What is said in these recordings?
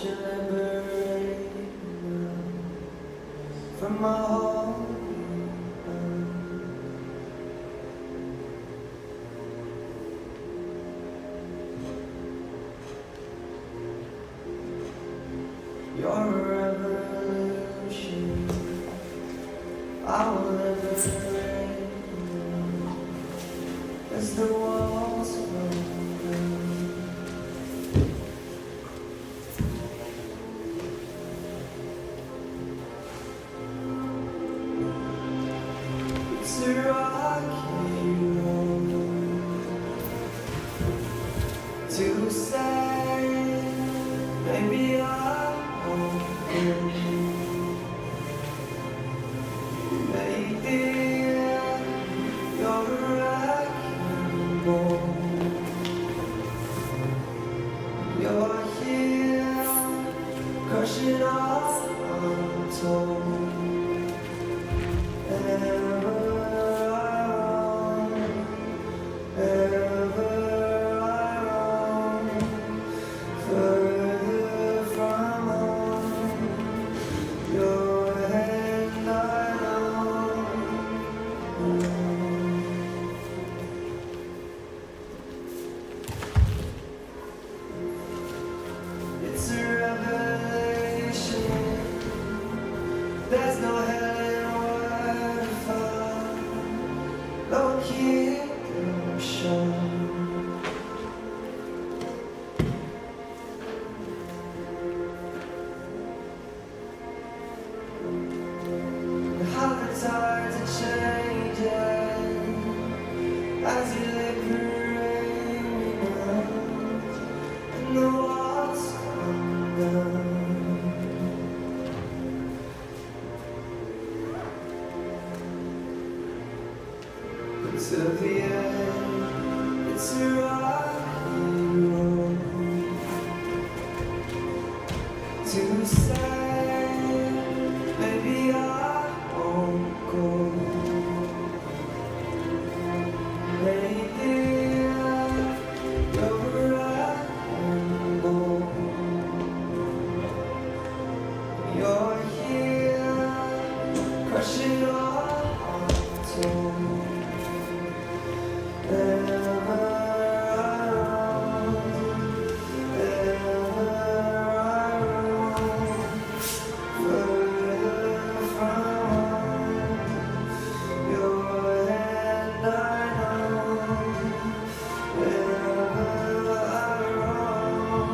you liberate me from my home. You're a revolution. I will liberate you as the walls fall down. It's a rocky road to say maybe I won't win. Maybe you're a wrecking ball. You're here, crushing all untold. Ever I roam, further from home. Your hand I know. It's a revelation. There's no hell where to find. No redemption. How the tides are changing as you liberate me now, and the walls come down. Till the end, it's a rocky road to say maybe I won't go. Maybe you're a wrecking ball. You're here, crushing all untold. Ever I roam, further from your hand I know. Ever I roam,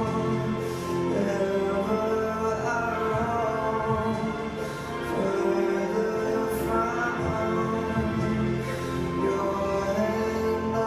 further from your hand I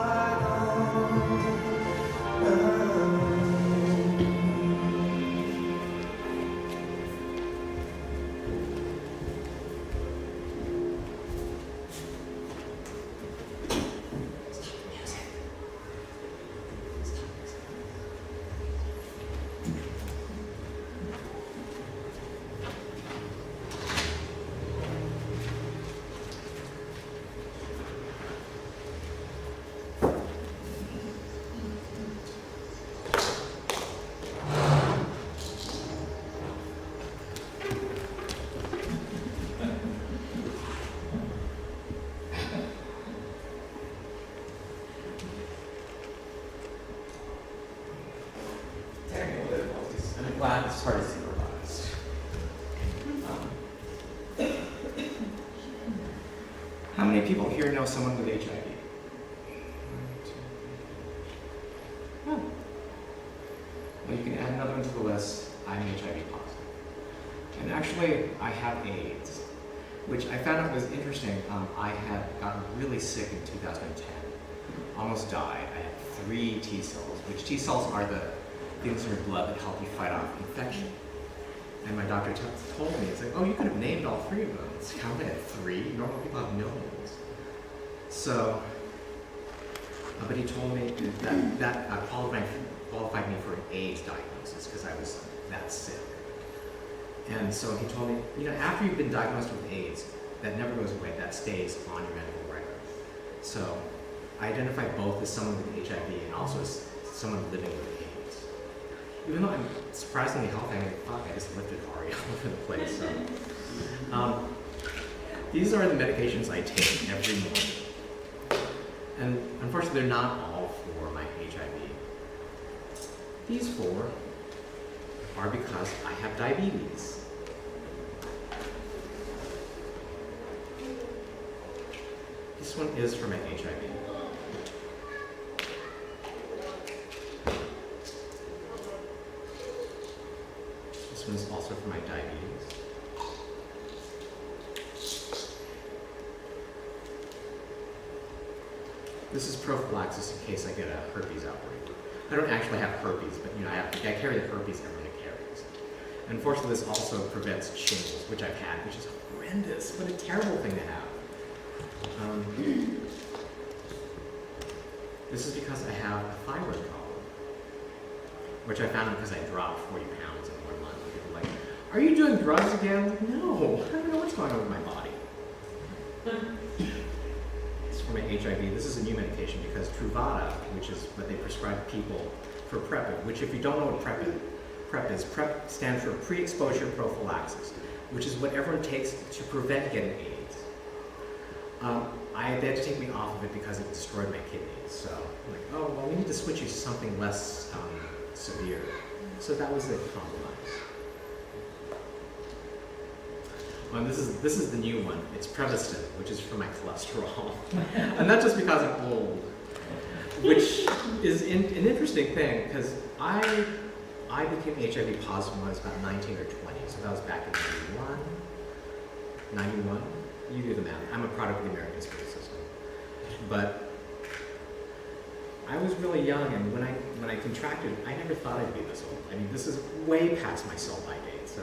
Well, it's hard to supervise. How many people here know someone with HIV? Oh. Well, you can add another one to the list. I'm HIV positive. And actually, I have AIDS, which I found out was interesting. I had gotten really sick in 2010. Almost died. I had 3 T cells, which T cells are the things in your blood that help you fight off infection. And my doctor told me, it's like, oh, you could have named all 3 of them. It's like, I only had 3. Normal people have millions. So, but he told me that qualified me for an AIDS diagnosis because I was that sick. And so he told me, you know, after you've been diagnosed with AIDS, that never goes away. That stays on your medical record. So I identify both as someone with HIV and also as someone living with AIDS. even though I'm surprisingly healthy, I thought I just lifted Ari all over the place. So. These are the medications I take every morning. And unfortunately, they're not all for my HIV. These 4 are because I have diabetes. This one is for my HIV. This one is also for my diabetes. This is prophylaxis in case I get a herpes outbreak. I don't actually have herpes, but I carry the herpes everyone carries. Unfortunately, this also prevents shingles, which I've had, which is horrendous. What a terrible thing to have. This is because I have a thyroid problem, which I found out because I dropped 40 pounds in 1 month. People are like, "Are you doing drugs again?" I'm like, no, I don't know what's going on with my body. For my HIV, this is a new medication because Truvada, which is what they prescribe people for PrEP, which if you don't know what PrEP is, PrEP stands for pre-exposure prophylaxis, which is what everyone takes to prevent getting AIDS. They had to take me off of it because it destroyed my kidneys. So I'm like, oh, well, we need to switch you to something less severe. So that was the compromise. This is the new one. It's Prevastin, which is for my cholesterol. And not just because I'm old, which is an interesting thing, because I became HIV positive when I was about 19 or 20, so that was back in 91. You do the math. I'm a product of the American school system. But I was really young, and when I contracted, I never thought I'd be this old. I mean, this is way past my sell-by date, so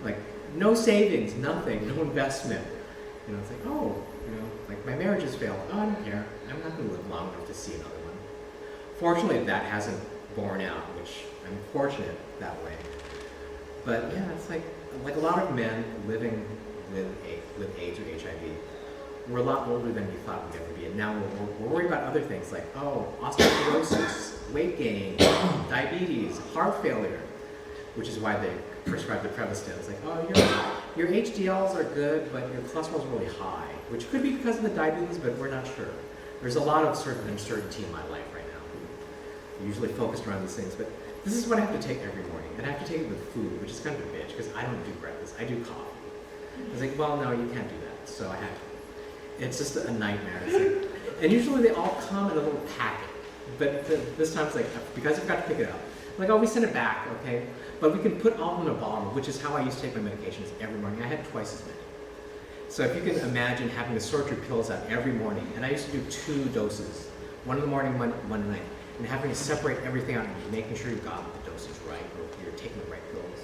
like, no savings, nothing, no investment. It's like, oh, like my marriage has failed. Oh, I don't care. I'm not going to live long enough to see another one. Fortunately, that hasn't borne out, which I'm fortunate that way. But yeah, it's like a lot of men living with AIDS or HIV, we're a lot older than we thought we'd ever be. And now we're worried about other things like, osteoporosis, weight gain, diabetes, heart failure, which is why they prescribe the Prevastin. It's like, your HDLs are good, but your cholesterol's really high, which could be because of the diabetes, but we're not sure. There's a lot of sort of uncertainty in my life right now. I'm usually focused around these things, but this is what I have to take every morning. And I have to take it with food, which is kind of a bitch, because I don't do breakfast, I do coffee. I was like, well, no, you can't do that. So I had to. It's just a nightmare. And usually they all come in a little packet. But this time it's like, because I forgot to pick it up. I'm like, we send it back, okay? But we can put all of them in a bottle, which is how I used to take my medications every morning. I had twice as many. So if you can imagine having to sort your pills out every morning, and I used to do 2 doses, one in the morning, one at night, and having to separate everything out and making sure you got the dosage right, or you're taking the right pills.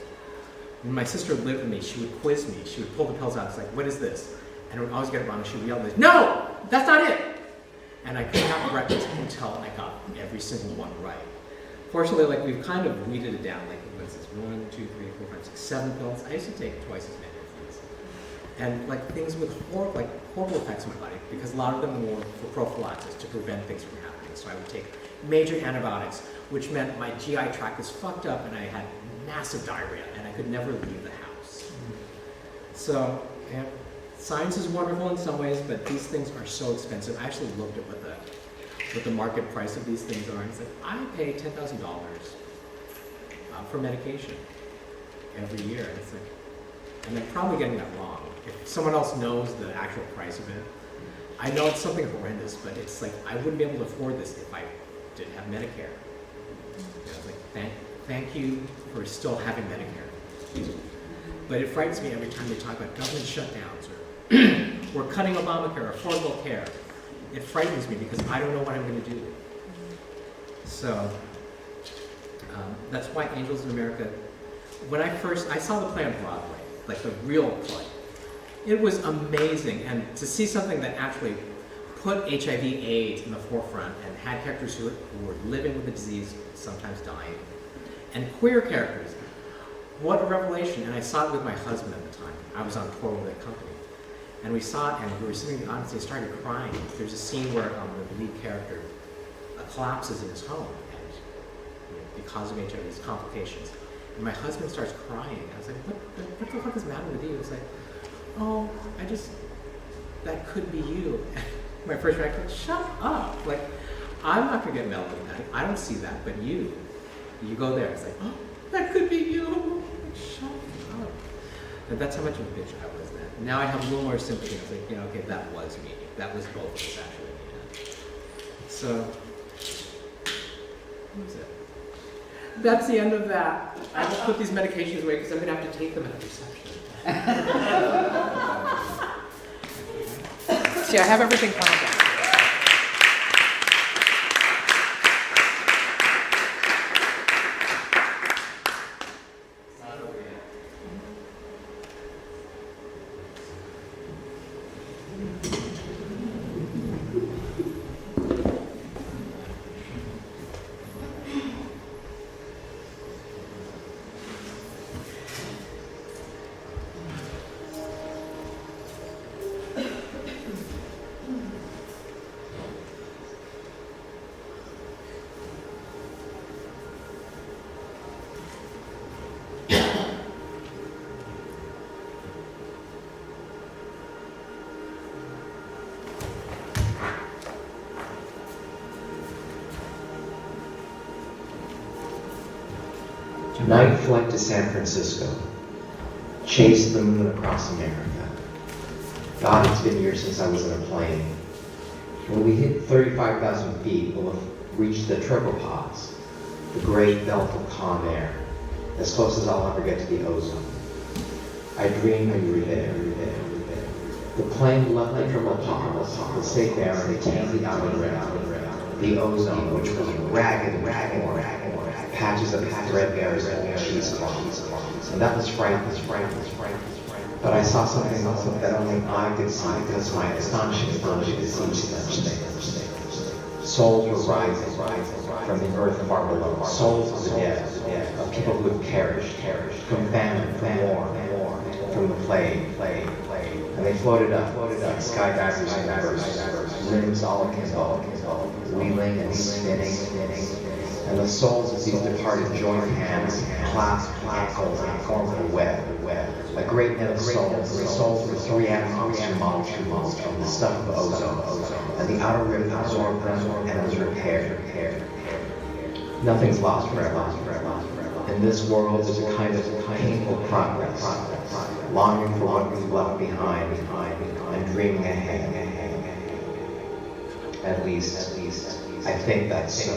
When my sister lived with me, she would quiz me. She would pull the pills out. It's like, what is this? And I would always get it wrong. She would yell, no, that's not it. And I couldn't have breakfast until I got every single one right. Fortunately, we've kind of weeded it down. What is this? 1, 2, 3, 4, 5, 6, 7 pills. I used to take twice as many of these. And things with horrible effects on my body, because a lot of them were for prophylaxis to prevent things from happening. So I would take major antibiotics, which meant my GI tract was fucked up and I had massive diarrhea and I could never leave the house. So, science is wonderful in some ways, but these things are so expensive. I actually looked at what the market price of these things are, and it's like, I pay $10,000 for medication every year. And it's like, and I'm probably getting that wrong. If someone else knows the actual price of it, I know it's something horrendous, but it's like, I wouldn't be able to afford this if I didn't have Medicare. It's like, thank you for still having Medicare. But it frightens me every time they talk about government shutdowns or we're cutting Obamacare, Affordable Care. It frightens me because I don't know what I'm going to do. So that's why Angels in America, when I saw the play on Broadway, the real play, it was amazing. And to see something that actually put HIV/AIDS in the forefront and had characters who were living with the disease, sometimes dying, and queer characters, what a revelation. And I saw it with my husband at the time. I was on tour with that company. And we saw it, and we were sitting in the audience, and he started crying. There's a scene where the lead character collapses in his home, and because of HIV, these complications. And my husband starts crying. I was like, what the fuck is the matter with you? It's like, oh, that could be you. My first reaction was, shut up. Like, I'm not gonna get melodramatic. I don't see that, but you go there. It's like, oh, that could be you. Shut up. And that's how much of a bitch I was then. Now I have a little more sympathy. I was like, okay, that was me. That was both of us actually. Yeah. So, what was it? That's the end of that. I will put these medications away because I'm gonna have to take them at reception. See, I have everything planned out. Night flight to San Francisco. Chased the moon across America. God, it's been years since I was in a plane. When we hit 35,000 feet, we'll have reached the tripopods, the great belt of calm air, as close as I'll ever get to the ozone. I dream of you there. The plane left the tripopods, the safe air, and attained the outer rim, the ozone, which was ragged and torn, patches of threadbare as old cheesecloth. And that was frightening. But I saw something that only I could see because my astonishing ability to see such things. Souls were rising from the earth far below. Souls of the dead, of people who had perished from famine, from war, from the plague. And they floated up like skydivers in reverse, limbs all akimbo, wheeling and spinning. And the souls of these departed joined hands, clasped axles and formed a web. A great net of souls with three molecules of the stuff of ozone, and the outer rim absorbed them and was repaired. Nothing's lost forever. In this world, there's a kind of painful progress, longing for what we've left behind, and dreaming ahead. At least, I think that's so.